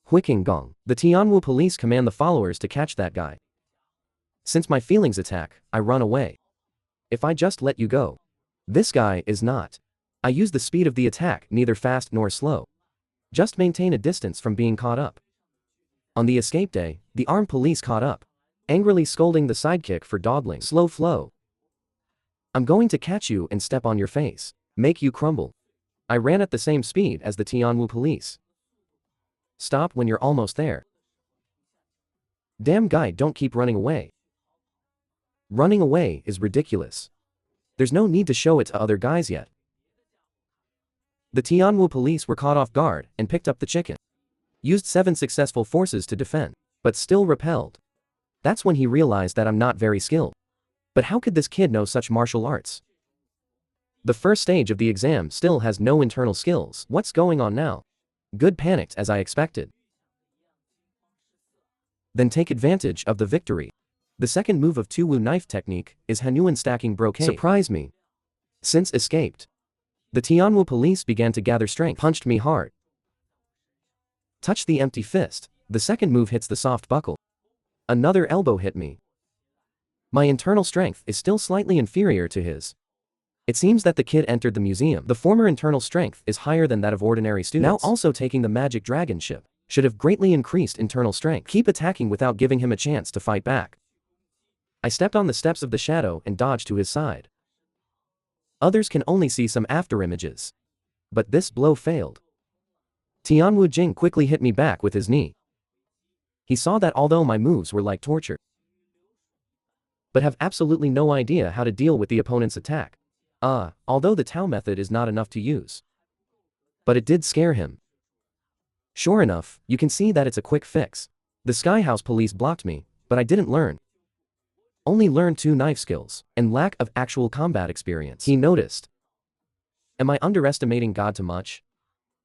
Huiking Gong. The Tianwu police command the followers to catch that guy. Since my feelings attack, I run away. If I just let you go. This guy is not. I use the speed of the attack, neither fast nor slow. Just maintain a distance from being caught up. On the escape day, the armed police caught up, angrily scolding the sidekick for dawdling. Slow flow. I'm going to catch you and step on your face. Make you crumble. I ran at the same speed as the Tianwu police. Stop when you're almost there. Damn guy, don't keep running away. Running away is ridiculous. There's no need to show it to other guys yet. The Tianwu police were caught off guard and picked up the chicken. Used 7 successful forces to defend, but still repelled. That's when he realized that I'm not very skilled. But how could this kid know such martial arts? The first stage of the exam still has no internal skills. What's going on now? Good, panicked as I expected. Then take advantage of the victory. The second move of Tuwu knife technique is Hanuan stacking brocade. Surprise me. Since escaped. The Tianwu police began to gather strength. Punched me hard. Touch the empty fist. The second move hits the soft buckle. Another elbow hit me. My internal strength is still slightly inferior to his. It seems that the kid entered the museum. The former internal strength is higher than that of ordinary students. Now also taking the magic dragon ship. Should have greatly increased internal strength. Keep attacking without giving him a chance to fight back. I stepped on the steps of the shadow and dodged to his side. Others can only see some after images. But this blow failed. Tianwu Jing quickly hit me back with his knee. He saw that although my moves were like torture, but have absolutely no idea how to deal with the opponent's attack. Although the Tao method is not enough to use. But it did scare him. Sure enough, you can see that it's a quick fix. The Sky House police blocked me, but I didn't learn. Only learned 2 knife skills, and lack of actual combat experience. He noticed. Am I underestimating God too much?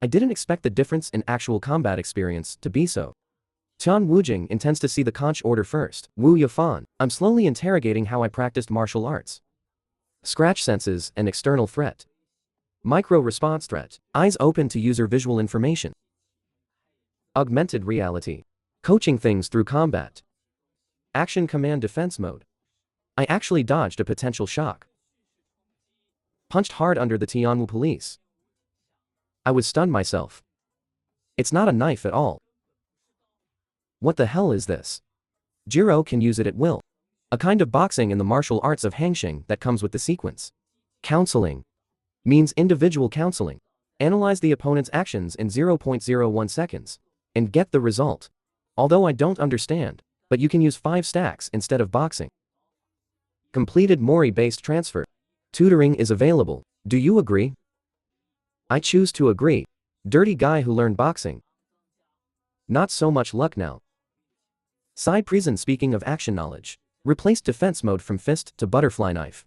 I didn't expect the difference in actual combat experience to be so. Tian Wujing intends to see the conch order first. Wu Yafan. I'm slowly interrogating how I practiced martial arts. Scratch senses and external threat. Micro response threat. Eyes open to user visual information. Augmented reality. Coaching things through combat. Action command defense mode. I actually dodged a potential shock. Punched hard under the Tianwu police. I was stunned myself. It's not a knife at all. What the hell is this? Jiro can use it at will. A kind of boxing in the martial arts of Hangxing that comes with the sequence. Counseling. Means individual counseling. Analyze the opponent's actions in 0.01 seconds. And get the result. Although I don't understand, but you can use 5 stacks instead of boxing. Completed Mori-based transfer. Tutoring is available. Do you agree? I choose to agree. Dirty guy who learned boxing. Not so much luck now. Side prison. Speaking of action knowledge. Replaced defense mode from fist to butterfly knife.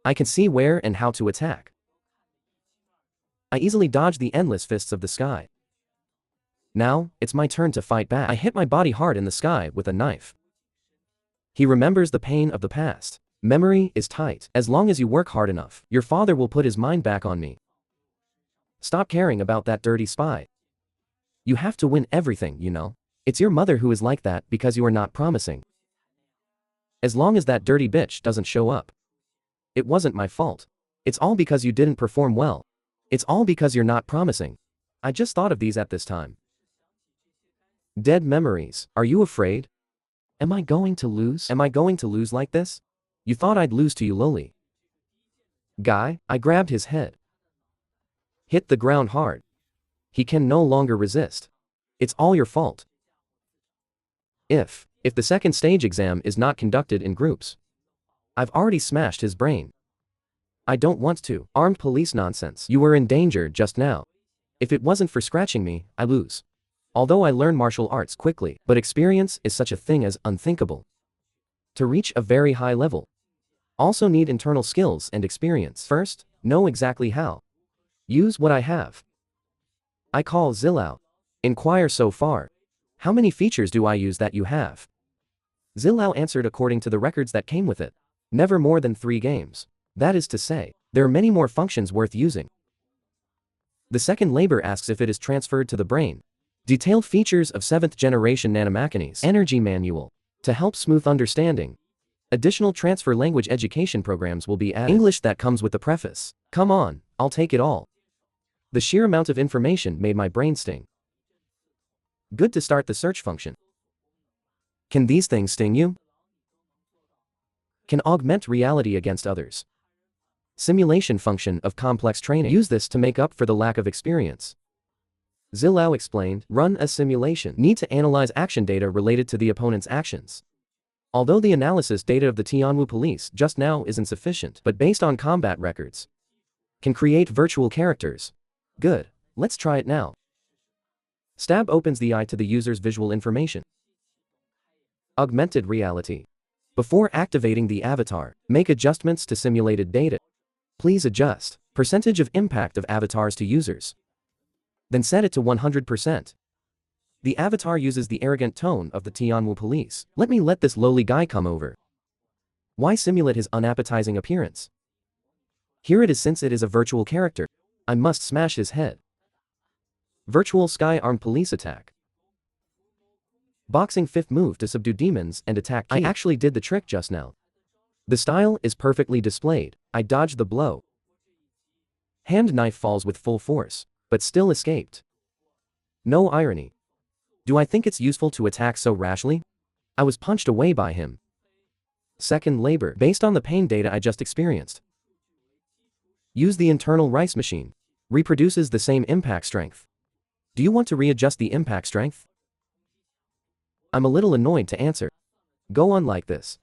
I can see where and how to attack. I easily dodge the endless fists of the sky. Now, it's my turn to fight back. I hit my body hard in the sky with a knife. He remembers the pain of the past. Memory is tight. As long as you work hard enough, your father will put his mind back on me. Stop caring about that dirty spy. You have to win everything, you know. It's your mother who is like that because you are not promising. As long as that dirty bitch doesn't show up. It wasn't my fault. It's all because you didn't perform well. It's all because you're not promising. I just thought of these at this time. Dead memories. Are you afraid? Am I going to lose? Am I going to lose like this? You thought I'd lose to you lowly. Guy, I grabbed his head. Hit the ground hard. He can no longer resist. It's all your fault. If the second stage exam is not conducted in groups. I've already smashed his brain. I don't want to. Armed police nonsense. You were in danger just now. If it wasn't for scratching me, I lose. Although I learn martial arts quickly, but experience is such a thing as unthinkable. To reach a very high level. Also need internal skills and experience. First, know exactly how. Use what I have. I call Zilao. Inquire so far. How many features do I use that you have? Zilao answered according to the records that came with it. Never more than 3 games. That is to say, there are many more functions worth using. The second labor asks if it is transferred to the brain. Detailed features of 7th generation nanomecanisms. Energy manual. To help smooth understanding. Additional transfer language education programs will be added. English that comes with the preface. Come on, I'll take it all. The sheer amount of information made my brain sting. Good to start the search function. Can these things sting you? Can augment reality against others. Simulation function of complex training. Use this to make up for the lack of experience. Zilao explained, run a simulation. Need to analyze action data related to the opponent's actions. Although the analysis data of the Tianwu police just now isn't sufficient, but based on combat records, can create virtual characters. Good, let's try it now. Stab opens the eye to the user's visual information. Augmented reality. Before activating the avatar, make adjustments to simulated data. Please adjust percentage of impact of avatars to users. Then set it to 100%. The avatar uses the arrogant tone of the Tianwu police. Let me let this lowly guy come over. Why simulate his unappetizing appearance? Here it is. Since it is a virtual character, I must smash his head. Virtual sky-armed police attack. Boxing 5th move to subdue demons and attack key. I actually did the trick just now. The style is perfectly displayed. I dodged the blow. Hand knife falls with full force, but still escaped. No irony. Do I think it's useful to attack so rashly? I was punched away by him. Second labor, based on the pain data I just experienced. Use the internal rice machine. Reproduces the same impact strength. Do you want to readjust the impact strength? I'm a little annoyed to answer. Go on like this.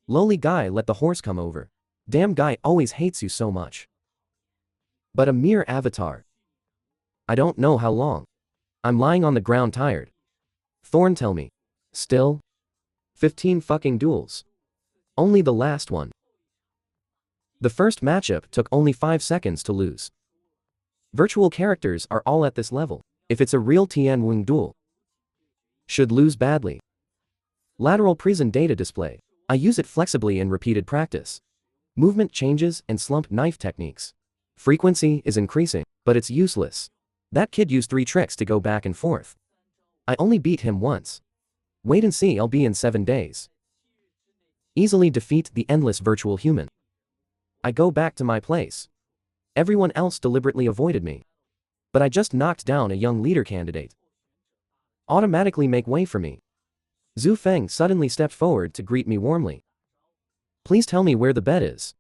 Lowly guy, let the horse come over. Damn guy always hates you so much. But a mere avatar. I don't know how long. I'm lying on the ground tired. Thorn, tell me. Still? 15 fucking duels. Only the last one. The first matchup took only 5 seconds to lose. Virtual characters are all at this level. If it's a real Tianwu duel, should lose badly. Lateral prison data display. I use it flexibly in repeated practice. Movement changes and slump knife techniques. Frequency is increasing, but it's useless. That kid used 3 tricks to go back and forth. I only beat him once. Wait and see, I'll be in 7 days. Easily defeat the endless virtual human. I go back to my place. Everyone else deliberately avoided me. But I just knocked down a young leader candidate. Automatically make way for me. Zhu Feng suddenly stepped forward to greet me warmly. Please tell me where the bed is.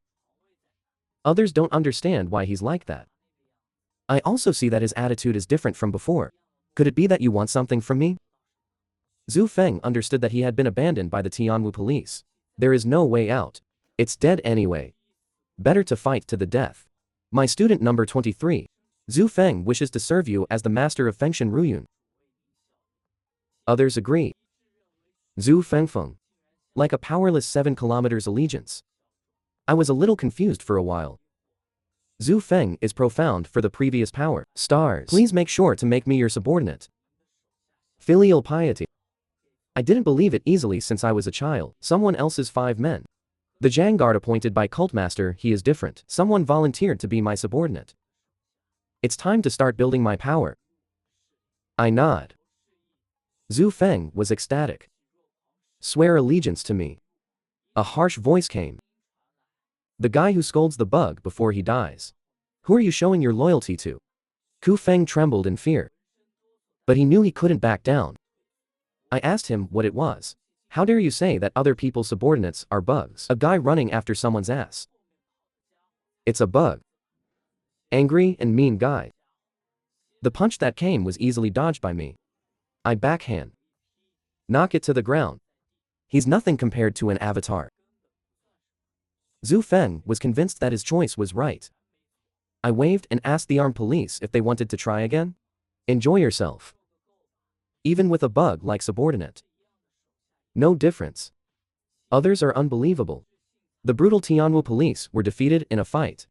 Others don't understand why he's like that. I also see that his attitude is different from before. Could it be that you want something from me? Zhu Feng understood that he had been abandoned by the Tianwu police. There is no way out. It's dead anyway. Better to fight to the death. My student number 23. Zhu Feng wishes to serve you as the master of Fengshan Ruyun. Others agree. Zhu Fengfeng. Like a powerless 7 kilometers allegiance. I was a little confused for a while. Zhu Feng is profound for the previous power. Stars. Please make sure to make me your subordinate. Filial piety. I didn't believe it easily since I was a child. Someone else's 5 men. The Jangard appointed by Cultmaster, he is different. Someone volunteered to be my subordinate. It's time to start building my power. I nod. Zhu Feng was ecstatic. Swear allegiance to me. A harsh voice came. The guy who scolds the bug before he dies. Who are you showing your loyalty to? Ku Feng trembled in fear. But he knew he couldn't back down. I asked him what it was. How dare you say that other people's subordinates are bugs? A guy running after someone's ass. It's a bug. Angry and mean guy. The punch that came was easily dodged by me. I backhand. Knock it to the ground. He's nothing compared to an avatar. Zhu Feng was convinced that his choice was right. I waved and asked the armed police if they wanted to try again. Enjoy yourself. Even with a bug-like subordinate. No difference. Others are unbelievable. The brutal Tianwu police were defeated in a fight.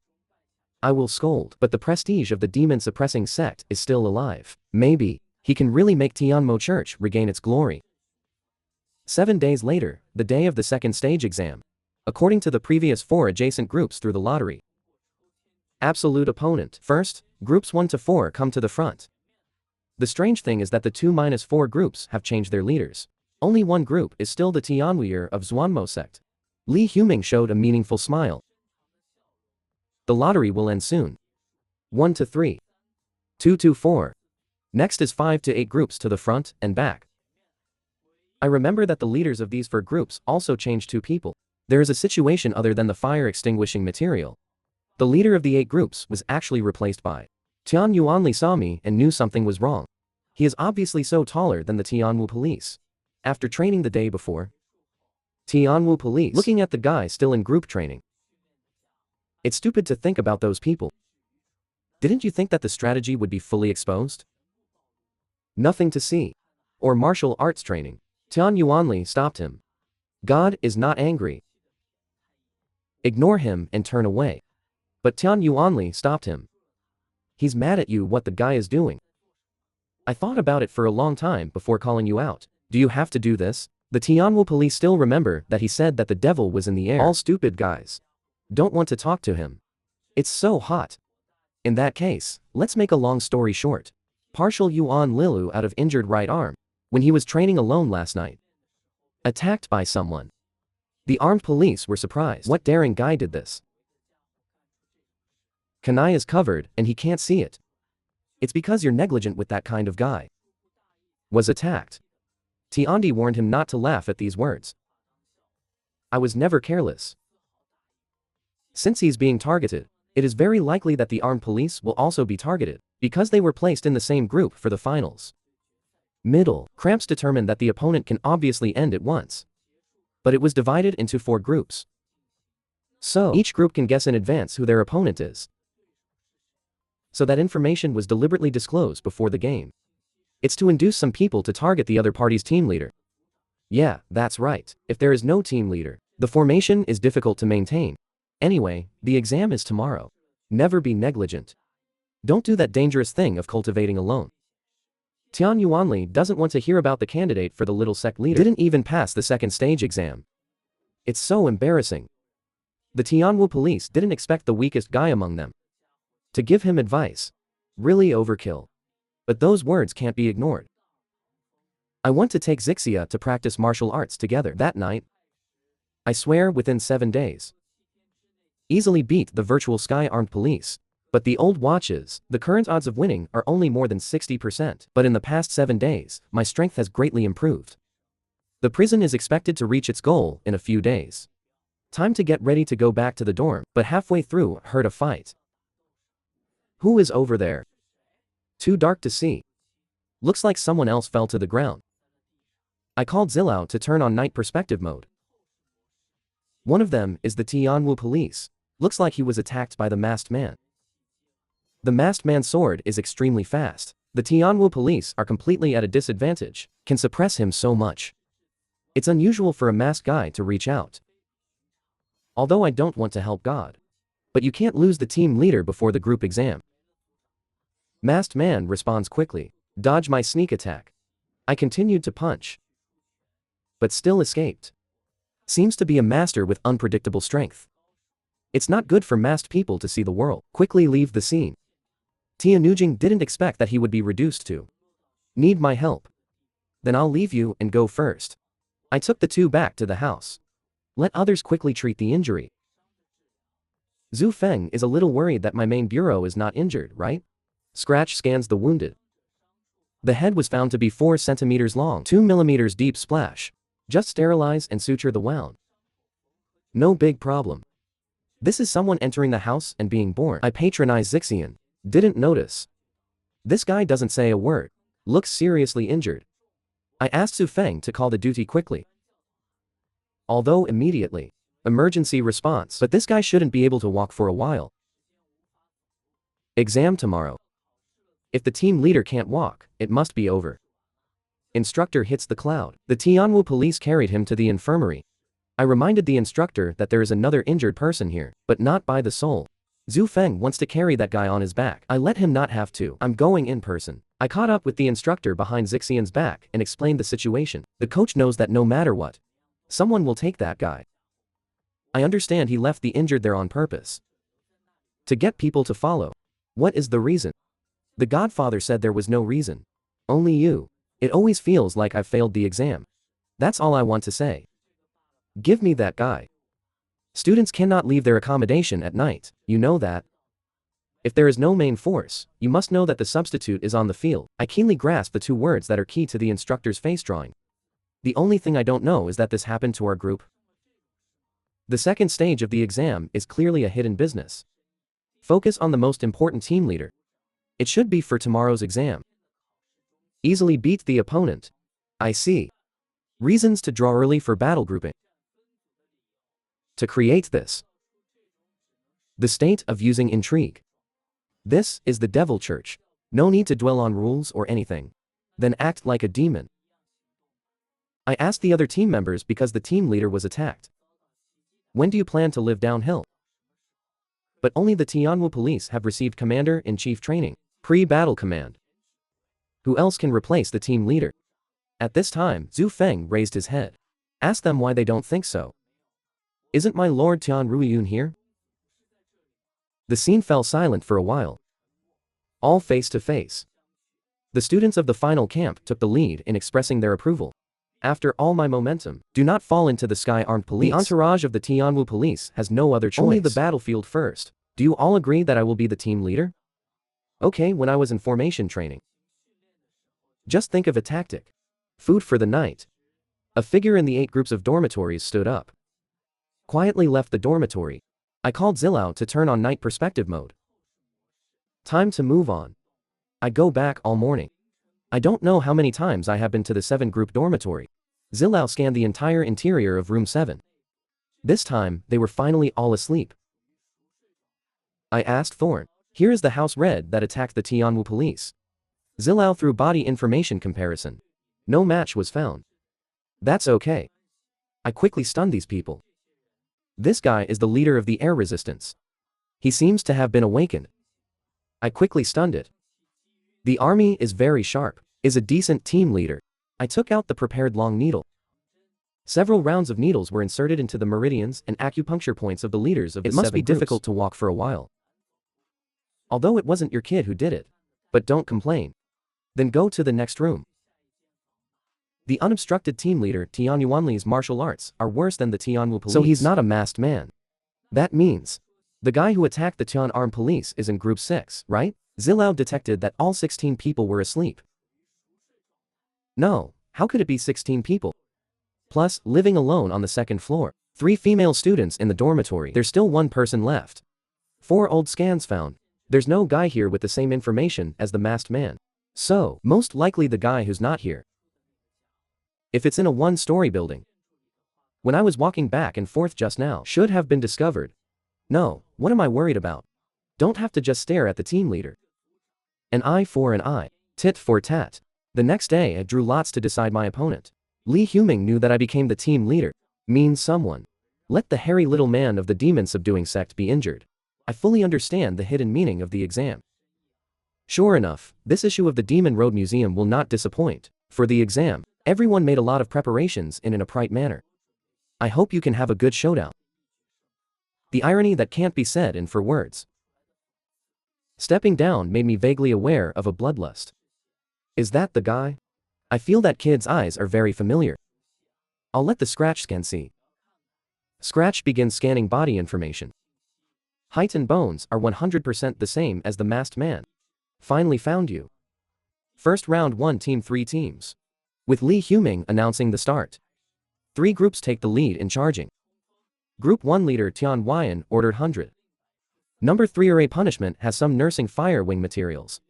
I will scold, but the prestige of the demon-suppressing sect is still alive. Maybe he can really make Tianmu Church regain its glory. 7 days later, the day of the second stage exam. According to the previous 4 adjacent groups through the lottery. Absolute opponent. First, groups 1 to 4 come to the front. The strange thing is that the 2-4 groups have changed their leaders. Only one group is still the Tianwuer of Zhuanmo sect. Li Huming showed a meaningful smile. The lottery will end soon. 1 to 3. 2 to 4. Next is 5 to 8 groups to the front and back. I remember that the leaders of these 4 groups also changed 2 people. There is a situation other than the fire extinguishing material. The leader of the 8 groups was actually replaced by Tian Yuanli saw me and knew something was wrong. He is obviously so taller than the Tianwu police. After training the day before, Tianwu police looking at the guy still in group training. It's stupid to think about those people. Didn't you think that the strategy would be fully exposed? Nothing to see. Or martial arts training. Tian Yuanli stopped him. God is not angry. Ignore him and turn away. But Tian Yuanli stopped him. He's mad at you what the guy is doing. I thought about it for a long time before calling you out. Do you have to do this? The Tianwu police still remember that he said that the devil was in the air. All stupid guys. Don't want to talk to him. It's so hot. In that case, let's make a long story short. Partial Yuan Lilu out of injured right arm. When he was training alone last night. Attacked by someone. The armed police were surprised. What daring guy did this? Kanai is covered and he can't see it. It's because you're negligent with that kind of guy. Was attacked. Tiandi warned him not to laugh at these words. I was never careless. Since he's being targeted, it is very likely that the armed police will also be targeted, because they were placed in the same group for the finals. Middle, Cramps determined that the opponent can obviously end at once. But it was divided into 4 groups. So, each group can guess in advance who their opponent is. So that information was deliberately disclosed before the game. It's to induce some people to target the other party's team leader. Yeah, that's right. If there is no team leader, the formation is difficult to maintain. Anyway, the exam is tomorrow. Never be negligent. Don't do that dangerous thing of cultivating alone. Tian Yuanli doesn't want to hear about the candidate for the little sect leader. Didn't even pass the second stage exam. It's so embarrassing. The Tianwu police didn't expect the weakest guy among them to give him advice. Really overkill. But those words can't be ignored. I want to take Zixia to practice martial arts together that night. I swear within 7 days. Easily beat the virtual sky armed police. But the old watches, the current odds of winning are only more than 60%. But in the past 7 days, my strength has greatly improved. The prison is expected to reach its goal in a few days. Time to get ready to go back to the dorm, but halfway through, heard a fight. Who is over there? Too dark to see. Looks like someone else fell to the ground. I called Zilao to turn on night perspective mode. One of them is the Tianwu police. Looks like he was attacked by the masked man. The masked man's sword is extremely fast. The Tianwu police are completely at a disadvantage, can suppress him so much. It's unusual for a masked guy to reach out. Although I don't want to help God. But you can't lose the team leader before the group exam. Masked man responds quickly. Dodge my sneak attack. I continued to punch. But still escaped. Seems to be a master with unpredictable strength. It's not good for masked people to see the world. Quickly leave the scene. Tianujing didn't expect that he would be reduced to. Need my help. Then I'll leave you and go first. I took the 2 back to the house. Let others quickly treat the injury. Zhu Feng is a little worried that my main bureau is not injured, right? Scratch scans the wounded. The head was found to be 4 centimeters long, 2 millimeters deep splash. Just sterilize and suture the wound. No big problem. This is someone entering the house and being born. I patronize Zixian. Didn't notice. This guy doesn't say a word. Looks seriously injured. I asked Zhu Feng to call the duty quickly. Although immediately. Emergency response. But this guy shouldn't be able to walk for a while. Exam tomorrow. If the team leader can't walk, it must be over. Instructor hits the cloud. The Tianwu police carried him to the infirmary. I reminded the instructor that there is another injured person here, but not by the soul. Zhu Feng wants to carry that guy on his back. I let him not have to. I'm going in person. I caught up with the instructor behind Zixian's back and explained the situation. The coach knows that no matter what, someone will take that guy. I understand he left the injured there on purpose. To get people to follow. What is the reason? The Godfather said there was no reason. Only you. It always feels like I've failed the exam. That's all I want to say. Give me that guy. Students cannot leave their accommodation at night, you know that. If there is no main force, you must know that the substitute is on the field. I keenly grasp the 2 words that are key to the instructor's face drawing. The only thing I don't know is that this happened to our group. The second stage of the exam is clearly a hidden business. Focus on the most important team leader. It should be for tomorrow's exam. Easily beat the opponent. I see. Reasons to draw early for battle grouping. To create this. The state of using intrigue. This is the devil church. No need to dwell on rules or anything. Then act like a demon. I asked the other team members because the team leader was attacked. When do you plan to live downhill? But only the Tianwu police have received commander-in-chief training, pre-battle command. Who else can replace the team leader? At this time, Zhu Feng raised his head. Ask them why they don't think so. Isn't my lord Tian Ruiyun here? The scene fell silent for a while. All face to face. The students of the final camp took the lead in expressing their approval. After all my momentum, do not fall into the sky armed police. The entourage of the Tianwu police has no other choice. Only the battlefield first. Do you all agree that I will be the team leader? Okay, when I was in formation training. Just think of a tactic. Food for the night. A figure in the 8 groups of dormitories stood up. Quietly left the dormitory. I called Zilao to turn on night perspective mode. Time to move on. I go back all morning. I don't know how many times I have been to the 7-group dormitory. Zilao scanned the entire interior of room 7. This time, they were finally all asleep. I asked Thorn, here is the house red that attacked the Tianwu police. Zilao threw body information comparison. No match was found. That's okay. I quickly stunned these people. This guy is the leader of the air resistance. He seems to have been awakened. I quickly stunned it. The army is very sharp, is a decent team leader. I took out the prepared long needle. Several rounds of needles were inserted into the meridians and acupuncture points of the leaders of the 7 groups. It must be difficult to walk for a while. Although it wasn't your kid who did it. But don't complain. Then go to the next room. The unobstructed team leader Tian Yuanli's martial arts are worse than the Tianwu police. So he's not a masked man. That means the guy who attacked the Tian armed police is in group 6, right? Zilao detected that all 16 people were asleep. No, how could it be 16 people? Plus, living alone on the 2nd floor. 3 female students in the dormitory. There's still 1 person left. 4 old scans found. There's no guy here with the same information as the masked man. So, most likely the guy who's not here. If it's in a 1-story building. When I was walking back and forth just now, should have been discovered. No, what am I worried about? Don't have to just stare at the team leader. An eye for an eye, tit for tat. The next day I drew lots to decide my opponent. Li Huming knew that I became the team leader. Means someone. Let the hairy little man of the demon subduing sect be injured. I fully understand the hidden meaning of the exam. Sure enough, this issue of the Demon Road Museum will not disappoint. For the exam, everyone made a lot of preparations in an upright manner. I hope you can have a good showdown. The irony that can't be said in 4 words. Stepping down made me vaguely aware of a bloodlust. Is that the guy? I feel that kid's eyes are very familiar. I'll let the Scratch scan see. Scratch begins scanning body information. Height and bones are 100% the same as the masked man. Finally found you. First round 1 team 3 teams. With Li Huming announcing the start. 3 groups take the lead in charging. Group 1 leader Tian Weian ordered 100. Number 3 array punishment has some nursing fire wing materials.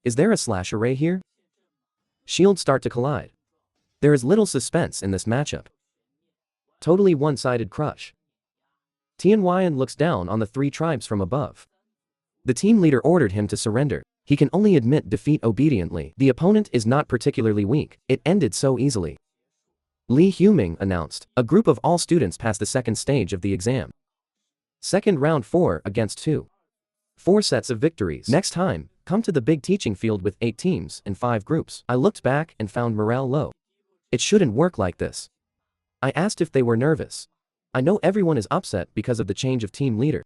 Is there a slash array here? Shields start to collide. There is little suspense in this matchup. Totally one-sided crush. Tian Weian looks down on the 3 tribes from above. The team leader ordered him to surrender. He can only admit defeat obediently. The opponent is not particularly weak. It ended so easily. Li Huming announced. A group of all students passed the 2nd stage of the exam. Second round 4 against 2. 4 sets of victories. Next time, come to the big teaching field with 8 teams and 5 groups. I looked back and found morale low. It shouldn't work like this. I asked if they were nervous. I know everyone is upset because of the change of team leader.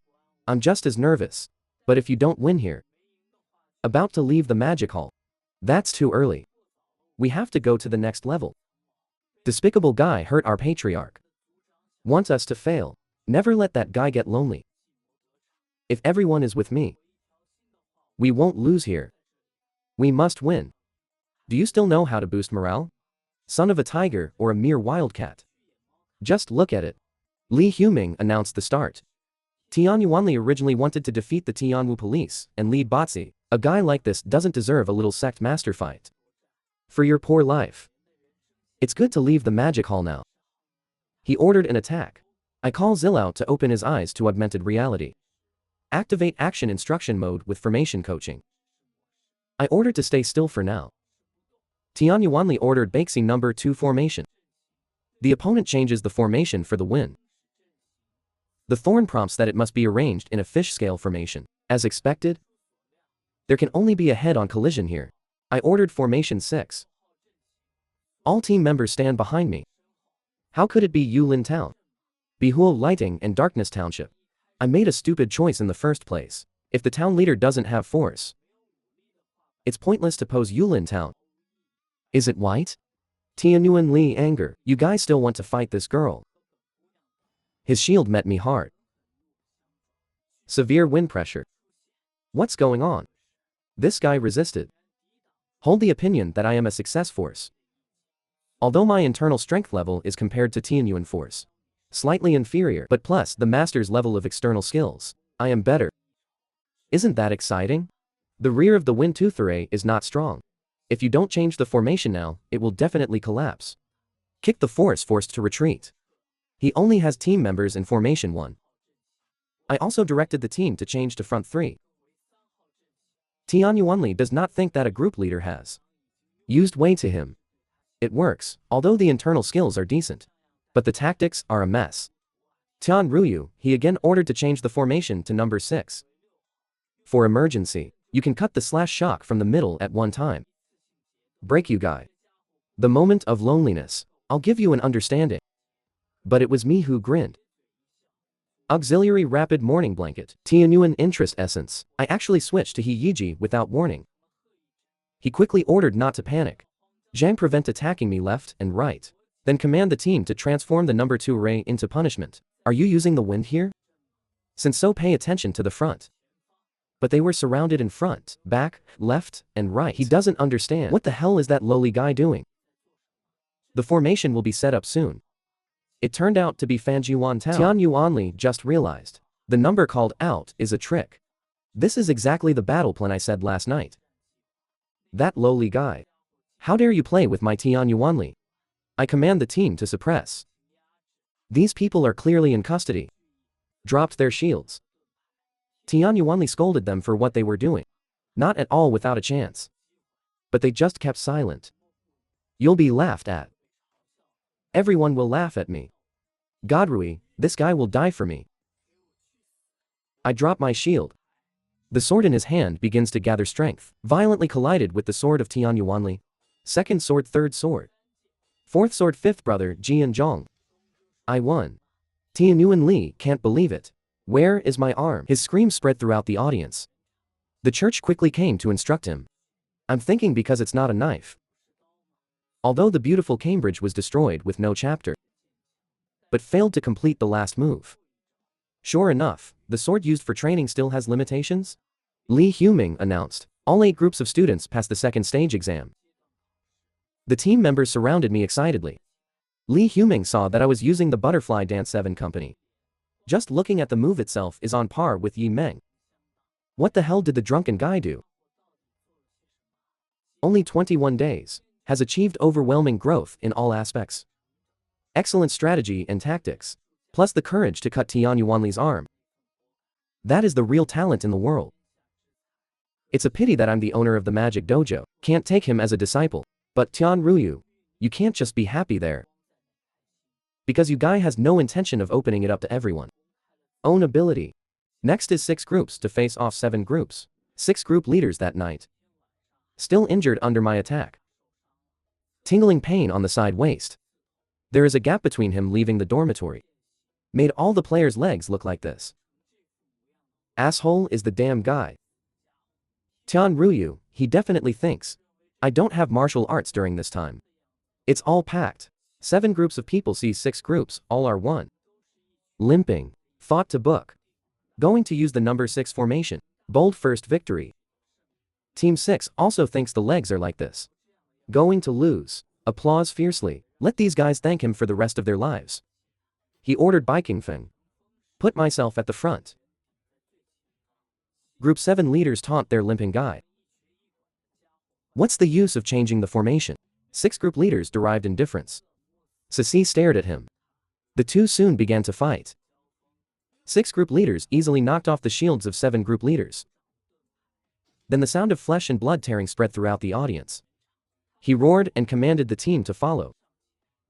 I'm just as nervous. But if you don't win here. About to leave the magic hall. That's too early. We have to go to the next level. Despicable guy hurt our patriarch. Wants us to fail. Never let that guy get lonely. If everyone is with me, we won't lose here. We must win. Do you still know how to boost morale? Son of a tiger or a mere wildcat? Just look at it. Lee Huming announced the start. Tianyuanli originally wanted to defeat the Tianwu police and lead Botzi. A guy like this doesn't deserve a little sect master fight. For your poor life. It's good to leave the magic hall now. He ordered an attack. I call Zilao to open his eyes to augmented reality. Activate action instruction mode with formation coaching. I ordered to stay still for now. Tianyuanli ordered Baxi number 2 formation. The opponent changes the formation for the win. The thorn prompts that it must be arranged in a fish scale formation. As expected, there can only be a head-on collision here. I ordered formation 6. All team members stand behind me. How could it be Yulin Town? Behuo Lighting and Darkness Township. I made a stupid choice in the first place. If the town leader doesn't have force, it's pointless to pose Yulin Town. Is it white? Tianyuan Li anger. You guys still want to fight this girl? His shield met me hard. Severe wind pressure. What's going on? This guy resisted. Hold the opinion that I am a success force. Although my internal strength level is compared to Tianyuan force, slightly inferior, but plus the master's level of external skills, I am better. Isn't that exciting? The rear of the wind tooth array is not strong. If you don't change the formation now, it will definitely collapse. Kick the forced to retreat. He only has team members in formation 1. I also directed the team to change to front 3. Tianyuanli does not think that a group leader has used way to him. It works, although the internal skills are decent. But the tactics are a mess. Tian Ruyu, he again ordered to change the formation to number 6. For emergency, you can cut the slash shock from the middle at one time. Break you guy. The moment of loneliness. I'll give you an understanding. But it was me who grinned. Auxiliary Rapid Morning Blanket. Tianyuan Interest Essence. I actually switched to He Yiji without warning. He quickly ordered not to panic. Zhang prevent attacking me left and right. Then command the team to transform the number 2 array into punishment. Are you using the wind here? Since so, pay attention to the front. But they were surrounded in front, back, left, and right. He doesn't understand. What the hell is that lowly guy doing? The formation will be set up soon. It turned out to be Fanjiwan Town. Tianyuanli just realized. The number called out is a trick. This is exactly the battle plan I said last night. That lowly guy. How dare you play with my Tianyuanli? I command the team to suppress. These people are clearly in custody. Dropped their shields. Tianyuanli scolded them for what they were doing. Not at all without a chance. But they just kept silent. You'll be laughed at. Everyone will laugh at me. Godrui, this guy will die for me. I drop my shield. The sword in his hand begins to gather strength, violently collided with the sword of Tianyuanli. Second sword, third sword. Fourth sword, fifth brother, Jian Zhong. I won. Tianyuan Li can't believe it. Where is my arm? His scream spread throughout the audience. The church quickly came to instruct him. I'm thinking because it's not a knife. Although the beautiful Cambridge was destroyed with no chapter, but failed to complete the last move. Sure enough, the sword used for training still has limitations? Li Huming announced. All 8 groups of students passed the second stage exam. The team members surrounded me excitedly. Li Huming saw that I was using the Butterfly Dance 7 company. Just looking at the move itself is on par with Yi Meng. What the hell did the drunken guy do? Only 21 days. Has achieved overwhelming growth in all aspects. Excellent strategy and tactics. Plus the courage to cut Tianyuanli's arm. That is the real talent in the world. It's a pity that I'm the owner of the magic dojo. Can't take him as a disciple. But Tian Ruyu, you can't just be happy there. Because you guy has no intention of opening it up to everyone. Own ability. Next is 6 groups to face off 7 groups. 6 group leaders that night. Still injured under my attack. Tingling pain on the side waist. There is a gap between him leaving the dormitory. Made all the players' legs look like this. Asshole is the damn guy. Tian Ruyu, he definitely thinks I don't have martial arts during this time. It's all packed. 7 groups of people see 6 groups, all are 1. Limping. Thought to book. Going to use the number 6 formation. Bold first victory. Team 6 also thinks the legs are like this. Going to lose. Applause fiercely. Let these guys thank him for the rest of their lives. He ordered biking thing. Put myself at the front. Group 7 leaders taunt their limping guy. What's the use of changing the formation? 6 group leaders derived indifference. Sissi stared at him. The two soon began to fight. 6 group leaders easily knocked off the shields of 7 group leaders. Then the sound of flesh and blood tearing spread throughout the audience. He roared and commanded the team to follow.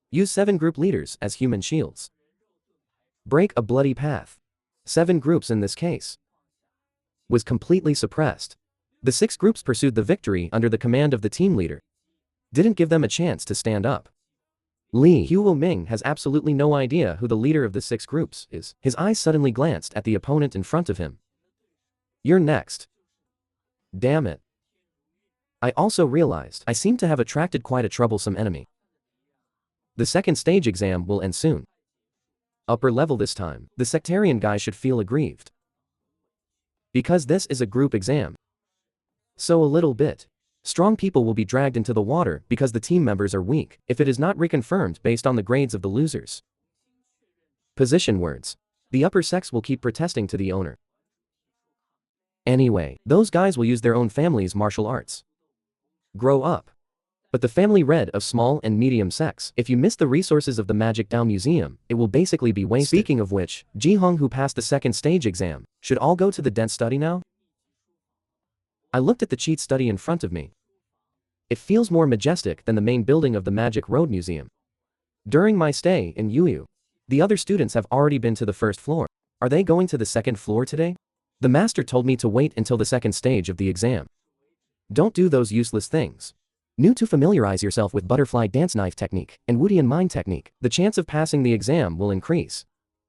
Use 7 group leaders as human shields. Break a bloody path. 7 groups in this case. Was completely suppressed. The 6 groups pursued the victory under the command of the team leader. Didn't give them a chance to stand up. Li Huoming has absolutely no idea who the leader of the 6 groups is. His eyes suddenly glanced at the opponent in front of him. You're next. Damn it. I also realized I seem to have attracted quite a troublesome enemy. The second stage exam will end soon. Upper level this time. The sectarian guy should feel aggrieved. Because this is a group exam. So a little bit. Strong people will be dragged into the water because the team members are weak if it is not reconfirmed based on the grades of the losers. Position words. The upper sex will keep protesting to the owner. Anyway, those guys will use their own family's martial arts. Grow up. But the family read of small and medium sex. If you miss the resources of the Magic Dao Museum, it will basically be wasted. Speaking of which, Jihong who passed the second stage exam, should all go to the dense study now? I looked at the cheat study in front of me. It feels more majestic than the main building of the Magic Road Museum. During my stay in Yuyu, the other students have already been to the first floor. Are they going to the second floor today? The master told me to wait until the second stage of the exam. Don't do those useless things. New to familiarize yourself with butterfly dance knife technique and Wudian mind technique, the chance of passing the exam will increase.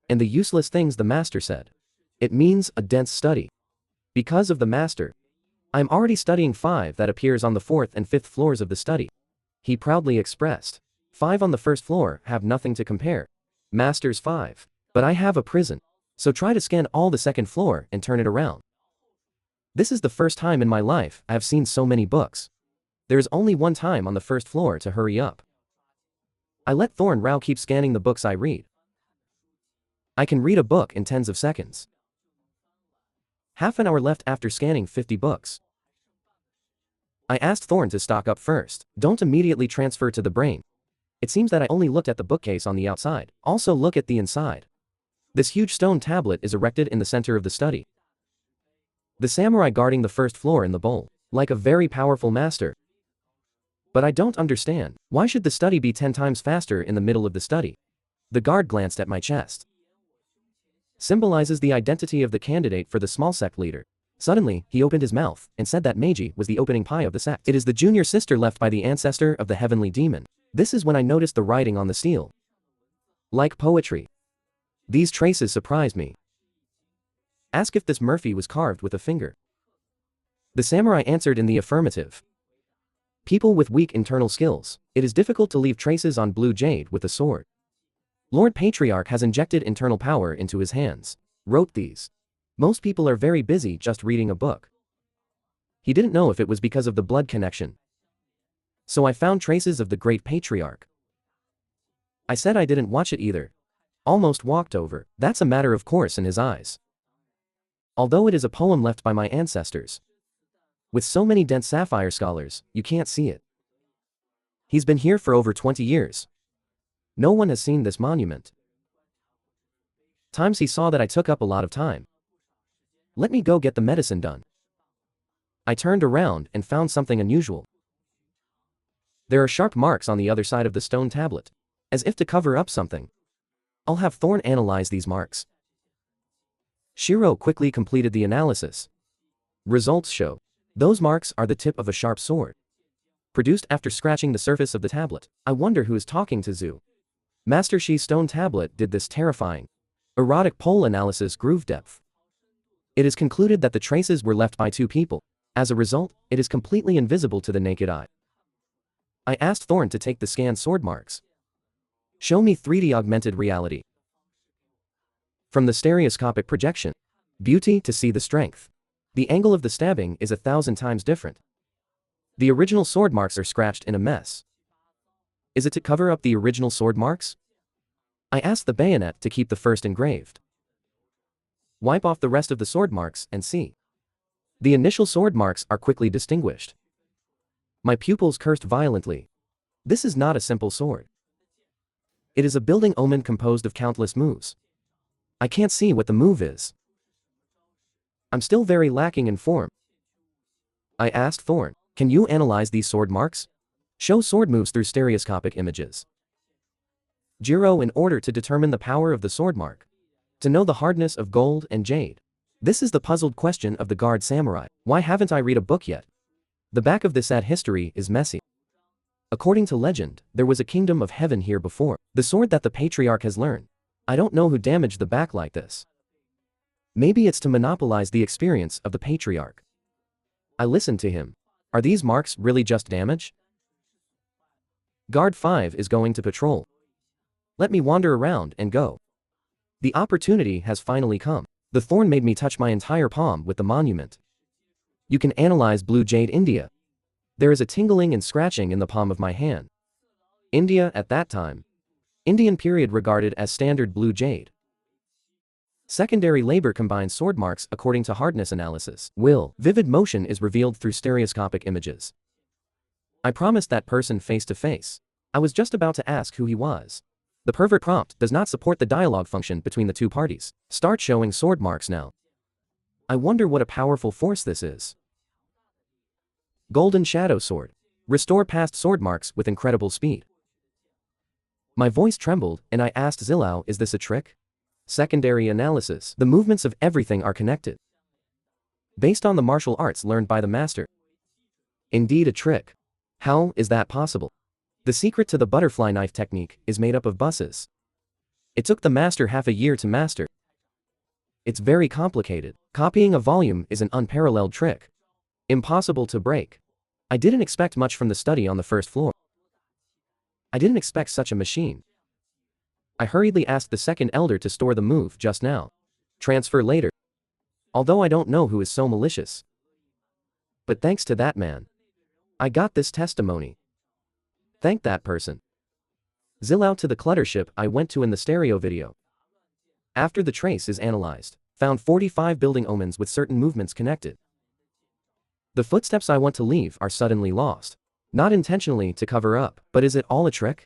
And the useless things the master said. It means a dense study. Because of the master, I'm already studying 5 that appears on the 4th and 5th floors of the study. He proudly expressed. 5 on the first floor have nothing to compare. Master's 5. But I have a prison. So try to scan all the second floor and turn it around. This is the first time in my life I have seen so many books. There is only one time on the first floor to hurry up. I let Thorn Rao keep scanning the books I read. I can read a book in tens of seconds. Half an hour left after scanning 50 books. I asked Thorn to stock up first. Don't immediately transfer to the brain. It seems that I only looked at the bookcase on the outside. Also look at the inside. This huge stone tablet is erected in the center of the study. The samurai guarding the first floor in the bowl, like a very powerful master. But I don't understand. Why should the study be 10 times faster in the middle of the study? The guard glanced at my chest. Symbolizes the identity of the candidate for the small sect leader. Suddenly, he opened his mouth and said that Meiji was the opening pie of the sect. It is the junior sister left by the ancestor of the heavenly demon. This is when I noticed the writing on the steel. Like poetry. These traces surprised me. Ask if this Murphy was carved with a finger. The samurai answered in the affirmative. People with weak internal skills, it is difficult to leave traces on blue jade with a sword. Lord Patriarch has injected internal power into his hands. Wrote these. Most people are very busy just reading a book. He didn't know if it was because of the blood connection. So I found traces of the great patriarch. I said I didn't watch it either. Almost walked over. That's a matter of course in his eyes. Although it is a poem left by my ancestors. With so many dense sapphire scholars, you can't see it. He's been here for over 20 years. No one has seen this monument. Times he saw that I took up a lot of time. Let me go get the medicine done. I turned around and found something unusual. There are sharp marks on the other side of the stone tablet, as if to cover up something. I'll have Thorn analyze these marks. Shiro quickly completed the analysis. Results show. Those marks are the tip of a sharp sword. Produced after scratching the surface of the tablet. I wonder who is talking to Zhu. Master Shi's stone tablet did this terrifying. Erotic pole analysis groove depth. It is concluded that the traces were left by 2 people. As a result, it is completely invisible to the naked eye. I asked Thorn to take the scanned sword marks. Show me 3D augmented reality. From the stereoscopic projection. Beauty to see the strength. The angle of the stabbing is 1,000 times different. The original sword marks are scratched in a mess. Is it to cover up the original sword marks? I asked the bayonet to keep the first engraved. Wipe off the rest of the sword marks and see. The initial sword marks are quickly distinguished. My pupils cursed violently. This is not a simple sword. It is a building omen composed of countless moves. I can't see what the move is. I'm still very lacking in form. I asked Thorn, can you analyze these sword marks? Show sword moves through stereoscopic images. Jiro in order to determine the power of the sword mark. To know the hardness of gold and jade. This is the puzzled question of the guard samurai. Why haven't I read a book yet? The back of this sad history is messy. According to legend, there was a kingdom of heaven here before. The sword that the patriarch has learned. I don't know who damaged the back like this. Maybe it's to monopolize the experience of the patriarch. I listened to him. Are these marks really just damage? Guard 5 is going to patrol. Let me wander around and go. The opportunity has finally come. The thorn made me touch my entire palm with the monument. You can analyze blue jade India. There is a tingling and scratching in the palm of my hand. India at that time. Indian period regarded as standard blue jade. Secondary labor combines sword marks according to hardness analysis. Vivid motion is revealed through stereoscopic images. I promised that person face to face. I was just about to ask who he was. The pervert prompt does not support the dialogue function between the two parties. Start showing sword marks now. I wonder what a powerful force this is. Golden Shadow Sword. Restore past sword marks with incredible speed. My voice trembled and I asked Zilao, is this a trick? Secondary analysis. The movements of everything are connected. Based on the martial arts learned by the master. Indeed a trick. How is that possible? The secret to the butterfly knife technique is made up of buses. It took the master half a year to master. It's very complicated. Copying a volume is an unparalleled trick. Impossible to break. I didn't expect much from the study on the first floor. I didn't expect such a machine. I hurriedly asked the second elder to store the move just now. Transfer later. Although I don't know who is so malicious. But thanks to that man. I got this testimony. Thank that person. Zilao to the clutter ship I went to in the stereo video. After the trace is analyzed, found 45 building omens with certain movements connected. The footsteps I want to leave are suddenly lost. Not intentionally to cover up, but is it all a trick?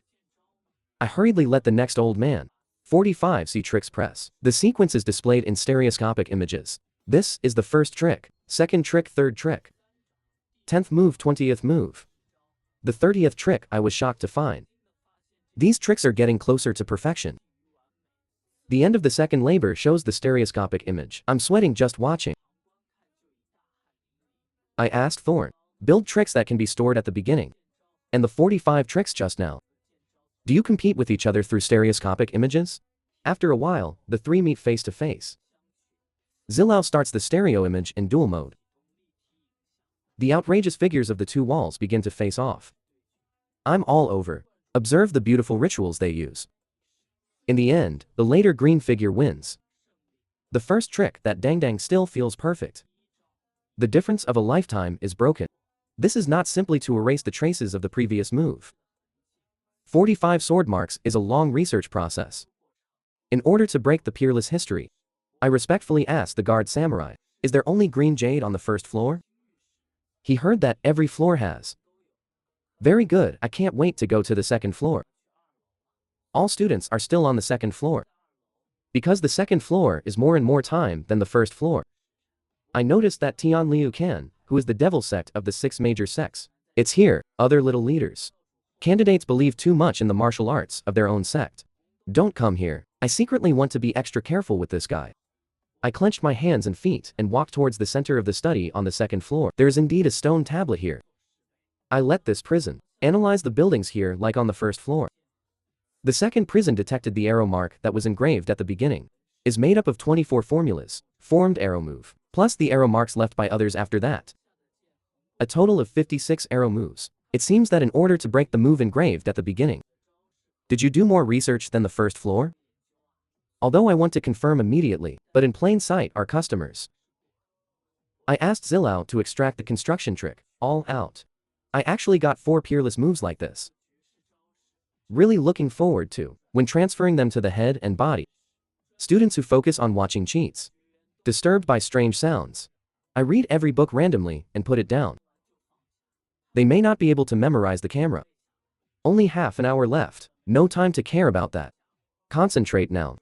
I hurriedly let the next old man. 45 see tricks press. The sequence is displayed in stereoscopic images. This is the first trick, second trick, third trick. 10th move, 20th move. The 30th trick I was shocked to find. These tricks are getting closer to perfection. The end of the second labor shows the stereoscopic image. I'm sweating just watching. I asked Thorn, build tricks that can be stored at the beginning. And the 45 tricks just now. Do you compete with each other through stereoscopic images? After a while, the three meet face to face. Zilao starts the stereo image in dual mode. The outrageous figures of the two walls begin to face off. I'm all over. Observe the beautiful rituals they use. In the end, the later green figure wins. The first trick, that dang still feels perfect. The difference of a lifetime is broken. This is not simply to erase the traces of the previous move. 45 sword marks is a long research process. In order to break the peerless history, I respectfully asked the guard samurai, is there only green jade on the first floor? He heard that every floor has. Very good, I can't wait to go to the second floor. All students are still on the second floor. Because the second floor is more and more time than the first floor. I noticed that Tian Liu Kan, who is the devil sect of the 6 major sects. It's here, other little leaders. Candidates believe too much in the martial arts of their own sect. Don't come here. I secretly want to be extra careful with this guy. I clenched my hands and feet and walked towards the center of the study on the second floor. There is indeed a stone tablet here. I let this prison analyze the buildings here like on the first floor. The second prison detected the arrow mark that was engraved at the beginning. Is made up of 24 formulas, formed arrow move, plus the arrow marks left by others after that. A total of 56 arrow moves. It seems that in order to break the move engraved at the beginning. Did you do more research than the first floor? Although I want to confirm immediately, but in plain sight are customers. I asked Zilao to extract the construction trick, all out. I actually got 4 peerless moves like this. Really looking forward to, when transferring them to the head and body. Students who focus on watching cheats. Disturbed by strange sounds. I read every book randomly and put it down. They may not be able to memorize the camera. Only half an hour left, no time to care about that. Concentrate now.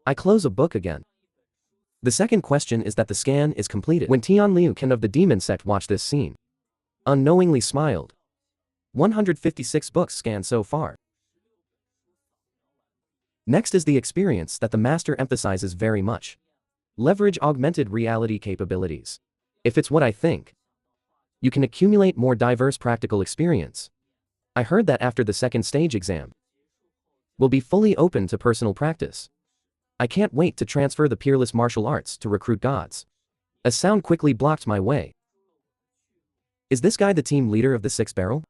I close a book again. The second question is that the scan is completed. When Tianliu Ken of the demon sect watched this scene, unknowingly smiled. 156 books scanned so far. Next is the experience that the master emphasizes very much. Leverage augmented reality capabilities. If it's what I think, you can accumulate more diverse practical experience. I heard that after the second stage exam, will be fully open to personal practice. I can't wait to transfer the peerless martial arts to recruit gods. A sound quickly blocked my way. Is this guy the team leader of the 6 Barrel?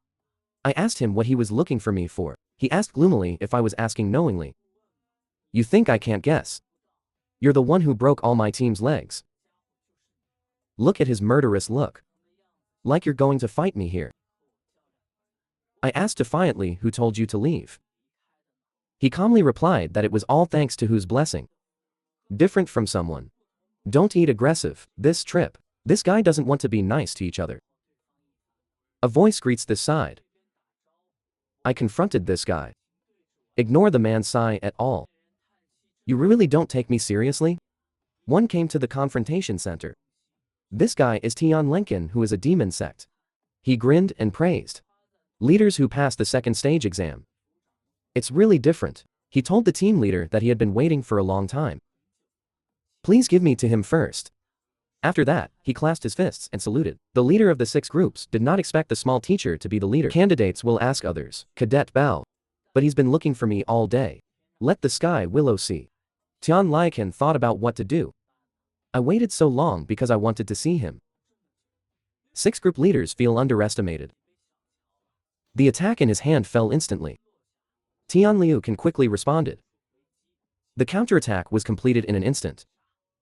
I asked him what he was looking for me for. He asked gloomily if I was asking knowingly. You think I can't guess? You're the one who broke all my team's legs. Look at his murderous look. Like you're going to fight me here. I asked defiantly who told you to leave. He calmly replied that it was all thanks to whose blessing. Different from someone. Don't eat aggressive, this trip. This guy doesn't want to be nice to each other. A voice greets this side. I confronted this guy. Ignore the man's sigh at all. You really don't take me seriously? One came to the confrontation center. This guy is Tian Lenkin, who is a demon sect. He grinned and praised leaders who passed the second stage exam. It's really different. He told the team leader that he had been waiting for a long time. Please give me to him first. After that, he clasped his fists and saluted. The leader of the 6 groups did not expect the small teacher to be the leader. Candidates will ask others. Cadet bow. But he's been looking for me all day. Let the sky willow see. Tian Liakin thought about what to do. I waited so long because I wanted to see him. 6 group leaders feel underestimated. The attack in his hand fell instantly. Tianliu Ken quickly responded. The counterattack was completed in an instant.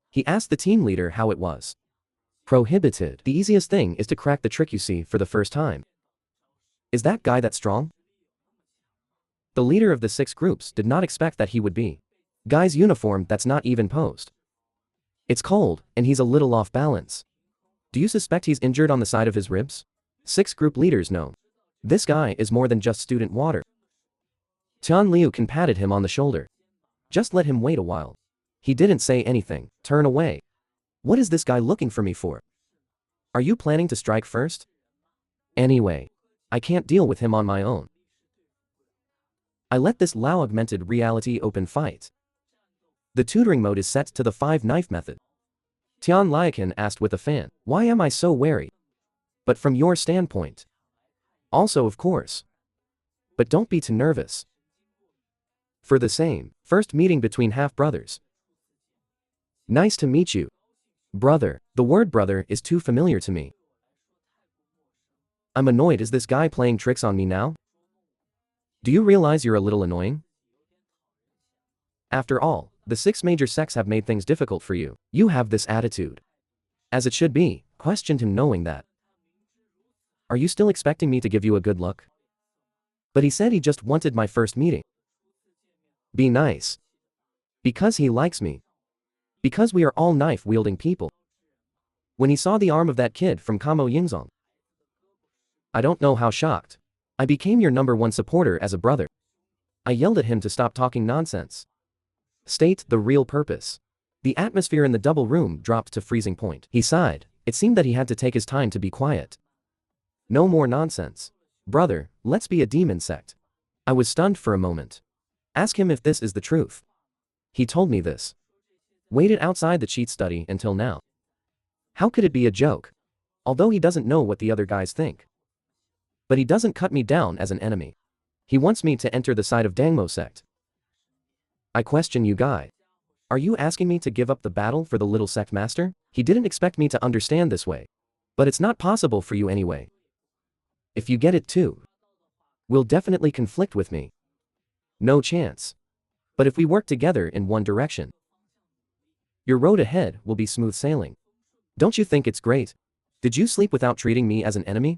He asked the team leader how it was. Prohibited. The easiest thing is to crack the trick you see for the first time. Is that guy that strong? The leader of the 6 groups did not expect that he would be. Guy's uniform that's not even posed. It's cold, and he's a little off balance. Do you suspect he's injured on the side of his ribs? 6 group leaders know. This guy is more than just student water. Tianliu Ken patted him on the shoulder. Just let him wait a while. He didn't say anything. Turn away. What is this guy looking for me for? Are you planning to strike first? Anyway, I can't deal with him on my own. I let this Lao augmented reality open fight. The tutoring mode is set to the 5-knife method. Tian Liakin asked with a fan. Why am I so wary? But from your standpoint. Also of course. But don't be too nervous. For the same, first meeting between half-brothers. Nice to meet you. Brother, the word brother is too familiar to me. I'm annoyed. Is this guy playing tricks on me now? Do you realize you're a little annoying? After all, the 6 major sects have made things difficult for you. You have this attitude. As it should be, questioned him knowing that. Are you still expecting me to give you a good look? But he said he just wanted my first meeting. Be nice. Because he likes me. Because we are all knife-wielding people. When he saw the arm of that kid from Kamo Yingzong. I don't know how shocked. I became your #1 supporter as a brother. I yelled at him to stop talking nonsense. State the real purpose. The atmosphere in the double room dropped to freezing point. He sighed. It seemed that he had to take his time to be quiet. No more nonsense. Brother, let's be a demon sect. I was stunned for a moment. Ask him if this is the truth. He told me this. Waited outside the cheat study until now. How could it be a joke? Although he doesn't know what the other guys think. But he doesn't cut me down as an enemy. He wants me to enter the side of Dangmo sect. I question you, guy. Are you asking me to give up the battle for the little sect master? He didn't expect me to understand this way. But it's not possible for you anyway. If you get it too, will definitely conflict with me. No chance. But if we work together in one direction, your road ahead will be smooth sailing. Don't you think it's great? Did you sleep without treating me as an enemy?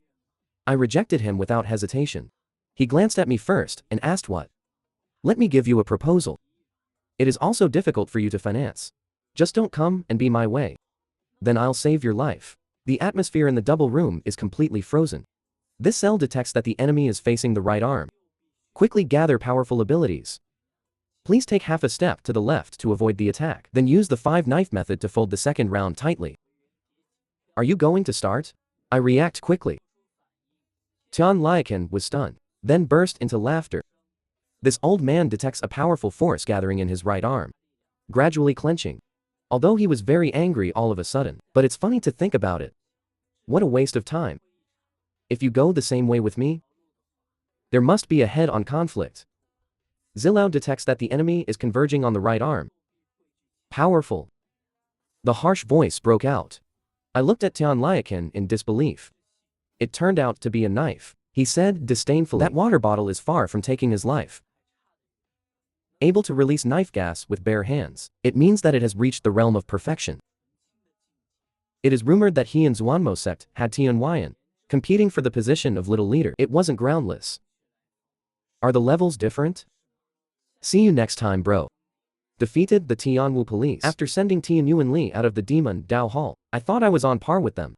I rejected him without hesitation. He glanced at me first and asked what? Let me give you a proposal. It is also difficult for you to finance. Just don't come and be my way. Then I'll save your life. The atmosphere in the double room is completely frozen. This cell detects that the enemy is facing the right arm. Quickly gather powerful abilities. Please take half a step to the left to avoid the attack. Then use the 5-knife method to fold the second round tightly. Are you going to start? I react quickly. Tianliakan was stunned, then burst into laughter. This old man detects a powerful force gathering in his right arm, gradually clenching. Although he was very angry all of a sudden, but it's funny to think about it. What a waste of time. If you go the same way with me, there must be a head-on conflict. Zilao detects that the enemy is converging on the right arm. Powerful. The harsh voice broke out. I looked at Tianliakan in disbelief. It turned out to be a knife. He said disdainfully, that water bottle is far from taking his life. Able to release knife gas with bare hands, it means that it has reached the realm of perfection. It is rumored that he and Zuanmo sect had Tianhuayan competing for the position of little leader. It wasn't groundless. Are the levels different? See you next time, bro. Defeated the Tianwu police. After sending Tianyuan Li out of the Demon Dao Hall, I thought I was on par with them.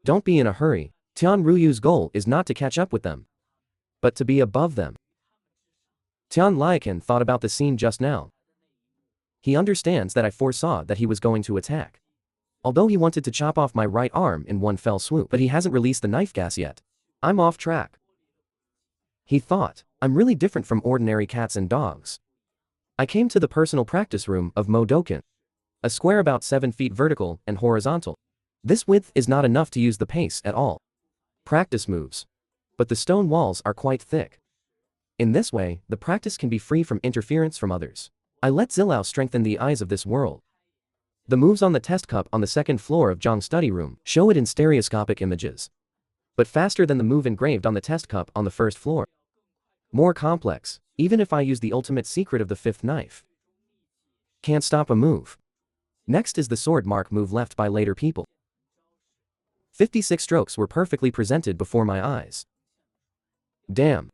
Don't be in a hurry. Tian Ruyu's goal is not to catch up with them, but to be above them. Tianliakan thought about the scene just now. He understands that I foresaw that he was going to attack. Although he wanted to chop off my right arm in one fell swoop, but he hasn't released the knife gas yet. I'm off track. He thought, I'm really different from ordinary cats and dogs. I came to the personal practice room of Modokan, a square about 7 feet vertical and horizontal. This width is not enough to use the pace at all. Practice moves. But the stone walls are quite thick. In this way, the practice can be free from interference from others. I let Zilao strengthen the eyes of this world. The moves on the test cup on the second floor of Zhang's study room show it in stereoscopic images, but faster than the move engraved on the test cup on the first floor. More complex, even if I use the ultimate secret of the 5th knife. Can't stop a move. Next is the sword mark move left by later people. 56 strokes were perfectly presented before my eyes. Damn.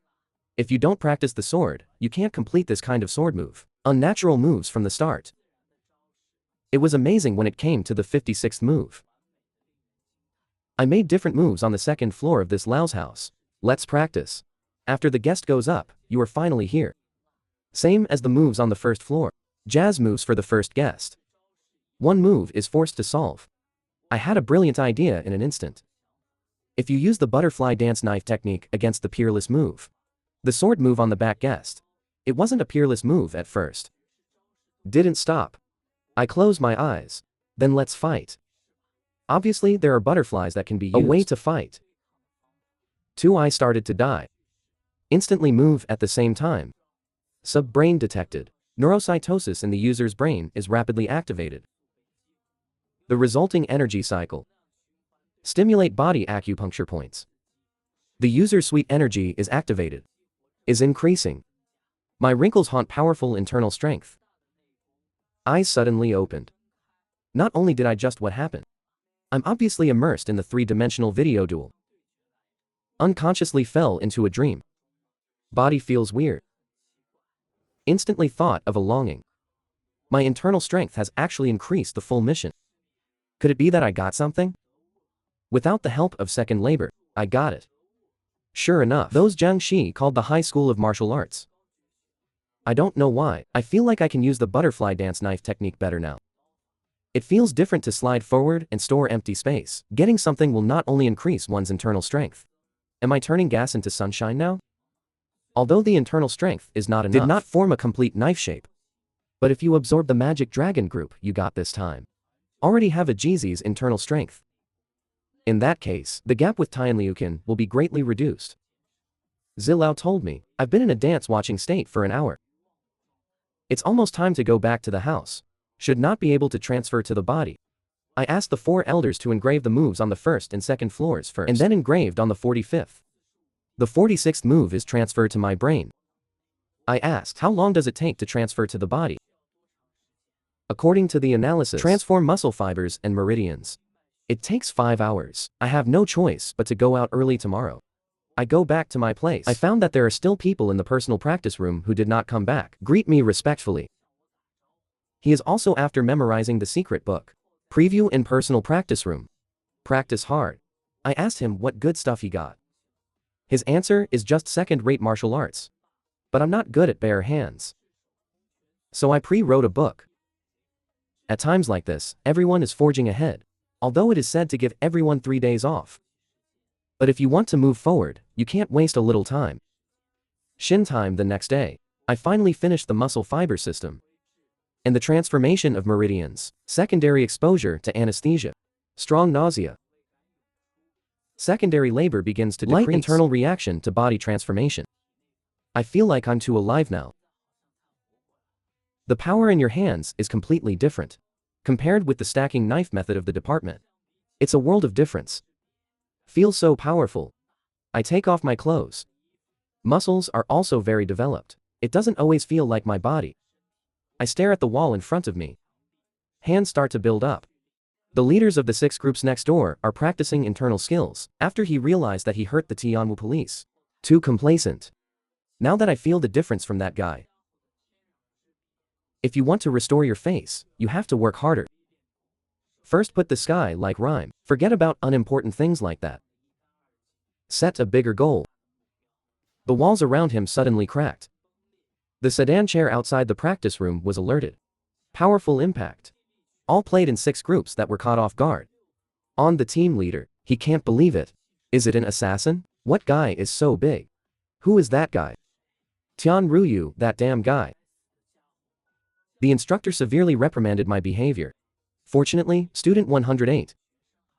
If you don't practice the sword, you can't complete this kind of sword move. Unnatural moves from the start. It was amazing when it came to the 56th move. I made different moves on the second floor of this Lao's house. Let's practice. After the guest goes up, you are finally here. Same as the moves on the first floor. Jazz moves for the first guest. One move is forced to solve. I had a brilliant idea in an instant. If you use the butterfly dance knife technique against the peerless move, the sword move on the back guest, it wasn't a peerless move at first. Didn't stop. I close my eyes. Then let's fight. Obviously there are butterflies that can be used. A way to fight. 2 I started to die. Instantly move at the same time. Sub-brain detected. Neurocytosis in the user's brain is rapidly activated. The resulting energy cycle. Stimulate body acupuncture points. The user's sweet energy is activated. Is increasing. My wrinkles haunt powerful internal strength. Eyes suddenly opened. Not only did I just what happened. I'm obviously immersed in the 3-dimensional video duel. Unconsciously fell into a dream. Body feels weird. Instantly thought of a longing. My internal strength has actually increased the full mission. Could it be that I got something? Without the help of second labor, I got it. Sure enough, those Jiangxi called the High School of Martial Arts. I don't know why, I feel like I can use the butterfly dance knife technique better now. It feels different to slide forward and store empty space. Getting something will not only increase one's internal strength. Am I turning gas into sunshine now? Although the internal strength is not enough, did not form a complete knife shape. But if you absorb the magic dragon group you got this time, already have a Jeezy's internal strength. In that case, the gap with Tianliukin will be greatly reduced. Zilao told me, I've been in a dance watching state for an hour. It's almost time to go back to the house. Should not be able to transfer to the body. I asked the 4 elders to engrave the moves on the 1st and 2nd floors first, and then engraved on the 45th. The 46th move is transferred to my brain. I asked, how long does it take to transfer to the body? According to the analysis, transform muscle fibers and meridians. It takes 5 hours. I have no choice but to go out early tomorrow. I go back to my place. I found that there are still people in the personal practice room who did not come back. Greet me respectfully. He is also after memorizing the secret book. Preview in personal practice room. Practice hard. I asked him what good stuff he got. His answer is just second-rate martial arts. But I'm not good at bare hands. So I pre-wrote a book. At times like this, everyone is forging ahead, although it is said to give everyone 3 days off. But if you want to move forward, you can't waste a little time. Shin time the next day. I finally finished the muscle fiber system. And the transformation of meridians. Secondary exposure to anesthesia. Strong nausea. Secondary labor begins to decrease. Light internal reaction to body transformation. I feel like I'm too alive now. The power in your hands is completely different. Compared with the stacking knife method of the department. It's a world of difference. Feels so powerful. I take off my clothes. Muscles are also very developed. It doesn't always feel like my body. I stare at the wall in front of me. Hands start to build up. The leaders of the 6 groups next door are practicing internal skills, after he realized that he hurt the Tianwu police. Too complacent. Now that I feel the difference from that guy. If you want to restore your face, you have to work harder. First put the sky like rhyme. Forget about unimportant things like that. Set a bigger goal. The walls around him suddenly cracked. The sedan chair outside the practice room was alerted. Powerful impact. All played in 6 groups that were caught off guard. On the team leader, he can't believe it. Is it an assassin? What guy is so big? Who is that guy? Tian Ruyu, that damn guy. The instructor severely reprimanded my behavior. Fortunately, student 108.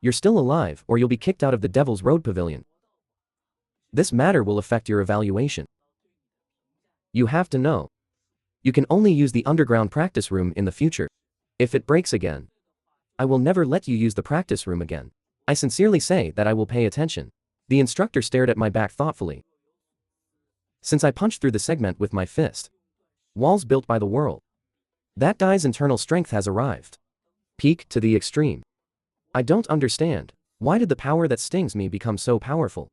You're still alive or you'll be kicked out of the Devil's Road Pavilion. This matter will affect your evaluation. You have to know. You can only use the underground practice room in the future. If it breaks again, I will never let you use the practice room again. I sincerely say that I will pay attention. The instructor stared at my back thoughtfully. Since I punched through the segment with my fist. Walls built by the world. That guy's internal strength has arrived. Peak to the extreme. I don't understand. Why did the power that stings me become so powerful?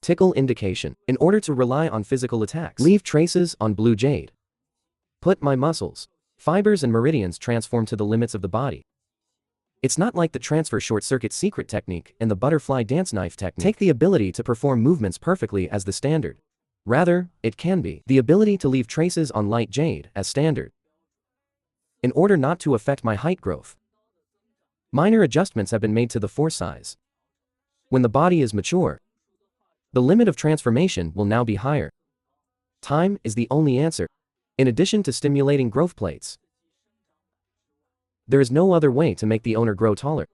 Tickle indication. In order to rely on physical attacks, leave traces on blue jade. Put my muscles, fibers and meridians transform to the limits of the body. It's not like the transfer short circuit secret technique and the butterfly dance knife technique take the ability to perform movements perfectly as the standard. Rather, it can be the ability to leave traces on light jade as standard. In order not to affect my height growth, minor adjustments have been made to the force size. When the body is mature, the limit of transformation will now be higher. Time is the only answer. In addition to stimulating growth plates, there is no other way to make the owner grow taller.